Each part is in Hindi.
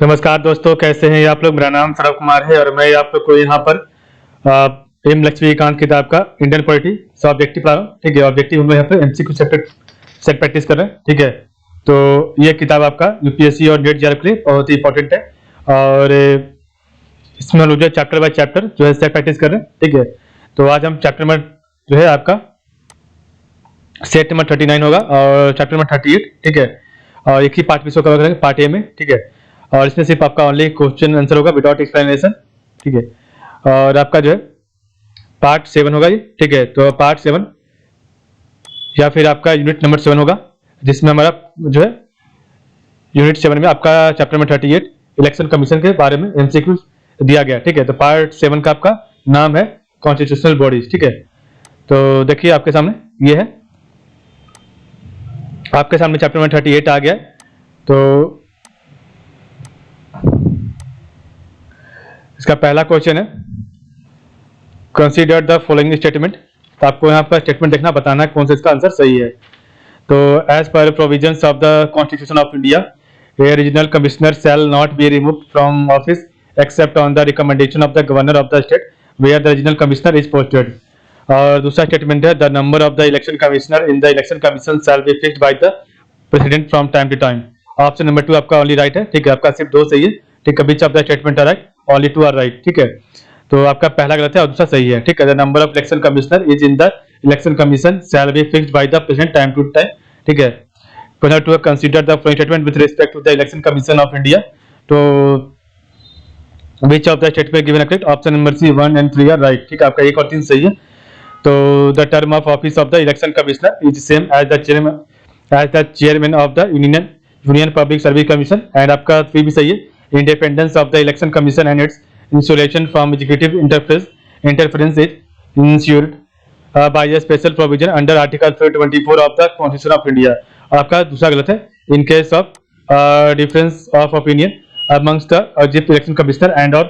नमस्कार दोस्तों, कैसे हैं आप लोग। मेरा नाम सौरभ कुमार है और मैं आप लोग को यहाँ पर एम लक्ष्मीकांत किताब का इंडियन पॉलिटी ऑब्जेक्टिव पढ़ा रहा हूँ। ठीक है, ऑब्जेक्टिव हम लोग यहाँ पे एमसीक्यू सेट प्रैक्टिस कर रहे हैं। ठीक है, तो ये किताब आपका यूपीएससी और नेट जेआरएफ के लिए बहुत ही इंपॉर्टेंट है और इसमें हम लोग जो चैप्टर बाय चैप्टर जो है सेट प्रैक्टिस कर रहे हैं। ठीक है, तो आज हम चैप्टर नंबर जो है आपका सेट नंबर 39 होगा और चैप्टर नंबर 38। ठीक है, और एक ही पार्ट में इसको कवर करेंगे, पार्ट ए में। ठीक है, और इसमें सिर्फ आपका ओनली क्वेश्चन आंसर होगा विदाउट एक्सप्लेनेशन। ठीक है, और आपका जो है पार्ट 7 होगा ये। ठीक है, तो पार्ट 7 या फिर आपका यूनिट नंबर 7 होगा, जिसमें हमारा जो है यूनिट 7 में आपका चैप्टर नंबर 38 इलेक्शन कमीशन के बारे में एमसीक्यू दिया गया। ठीक है, तो पार्ट 7 का आपका नाम है कॉन्स्टिट्यूशनल बॉडीज। ठीक है, तो देखिए आपके सामने ये है, आपके सामने चैप्टर नंबर 38 आ गया है। तो इसका पहला क्वेश्चन है कंसीडर द फॉलोइंग स्टेटमेंट। तो आपको यहाँ पर स्टेटमेंट देखना, बताना है कौन सा इसका आंसर सही है। तो as per provisions of the constitution of India a regional commissioner shall not be removed from office except on the recommendation of the governor of the state where the regional commissioner is posted. और दूसरा स्टेटमेंट है the number of the election commissioner in the election commission shall be fixed by the president from time to time. Option number 2 आपका ओनली राइट है। ठीक है, आपका सिर्फ 2 सही है। ठीक है, which of the statement are right, only 2 are right. ठीक है, तो आपका पहला गलत है और दूसरा सही है। ठीक है, the number of election commissioner is in the election commission shall be fixed by the president time to time. ठीक है, question 2 consider the following statement with respect to the election commission of India. तो which of the statement given correct? Option number C 1 and 3 are right. ठीक है, आपका 1 और 3 सही है। तो the term of office of the election commissioner is same as the chairman of the union public service commission. And आपका 3 भी सही है। Independence of the election commission and its insulation from executive interference is ensured by a special provision under Article 324 of the Constitution of India। आपका दूसरा गलत है। In case of difference of opinion amongst the chief election commissioner and or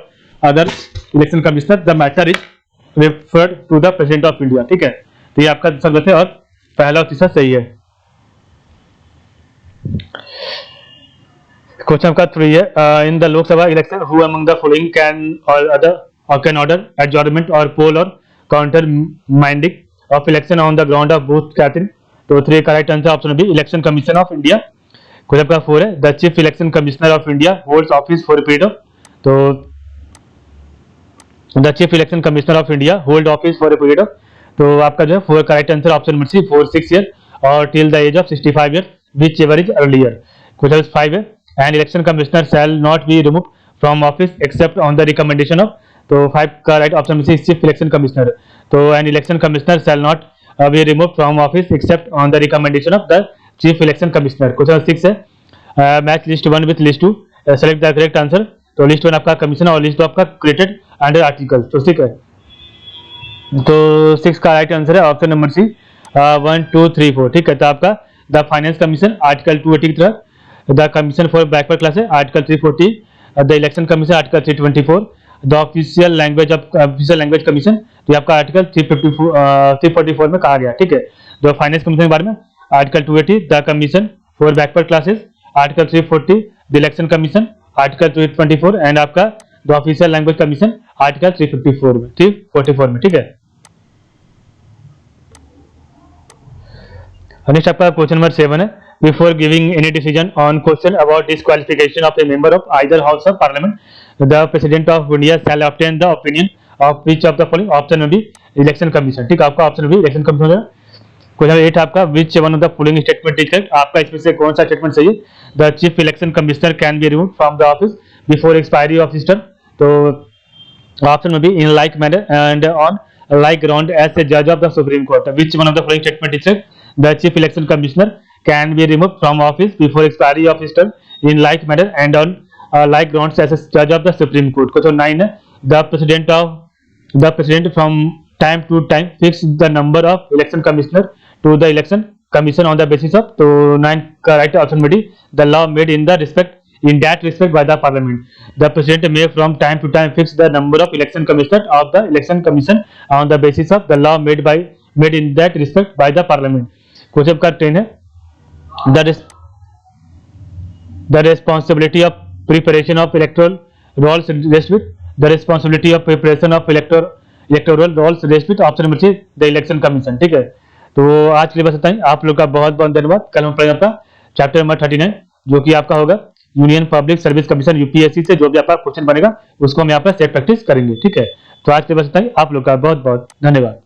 other election commissioner, the matter is referred to the President of India। ठीक है, तो ये आपका दूसरा गलत है और पहला और तीसरा सही है। क्वेश्चन आपका 3 है in the Lok Sabha election who among the following can order adjournment or poll or countermanding of election on the ground of booth capturing. तो 3 का right answer option B election commission of India. Question आपका 4 है the chief election commissioner of India holds office for period of. तो the chief election commissioner of India hold office for a period of. तो आपका जो है 4 का right answer option number C 4-6 year or till the age of 65 year whichever is earlier. Question 5 है an election commissioner shall not be remove from office except on the recommendation of. तो 5 का right option C chief election commissioner. तो an election commissioner shall not be remove from office except on the recommendation of the chief election commissioner. Question 6 है match list 1 with list 2 select the correct answer. तो लिस्ट 1 आपका कमीशन और लिस्ट 2 आपका क्रिएटेड अंडर आर्टिकल। तो ठीक है, तो 6 का राइट आंसर है ऑप्शन नंबर सी 1 2 3 4। ठीक है, तो आपका द फाइनेंस कमीशन आर्टिकल 280 की तरह, the commission for backward class है article 340, the election commission article 324, the official language commission तो ये आपका आर्टिकल 344 में कहा गया। ठीक है, जो फाइनेंस कमीशन के बारे में article 280, the commission for backward classes article 340, the election commission article 324 and आपका the official language commission article 344 में। ठीक है, नेक्स्ट आपका क्वेश्चन नंबर 7 है before giving any decision on question about disqualification of a member of either house of parliament the president of India shall obtain the opinion of which of the following. Option number B election commission. ठीक है, आपका ऑप्शन बी इलेक्शन कमीशन है। क्वेश्चन 8 आपका which one of the following statement is correct. आपका इसमें से कौन सा स्टेटमेंट सही है। The chief election commissioner can be removed from the office before expiry of his term. तो ऑप्शन में be in like manner and on like ground as a जज of the supreme court. Which one of the following statement is correct. The chief election commissioner can be removed from office before expiry of his term in like manner and on like grounds as a जज of the supreme court. Question 9 है the president from time to time fix the number of election commissioner to the election commission on the basis of. तो 9 का राइट ऑप्शन में D the law made in that respect by the parliament. The president may from time to time fix the number of election commissioners of the election commission on the basis of the law made in that respect by the parliament. Question का 10 है the responsibility of preparation of electoral rolls rest with the responsibility of preparation of electoral rolls rest with option number C the election commission. ठीक है, तो आज के लिए बस इतना ही। आप लोग का बहुत बहुत धन्यवाद। कल हम पढ़ेंगे आपका चैप्टर नंबर 39 जो कि आपका होगा union public service commission UPSC से जो भी आपका क्वेश्चन बनेगा उसको हम यहाँ पर सेट प्रैक्टिस करेंगे। ठीक है, तो आज के लिए बस इतना ही। आप लोग का बहुत बहुत धन्यवाद।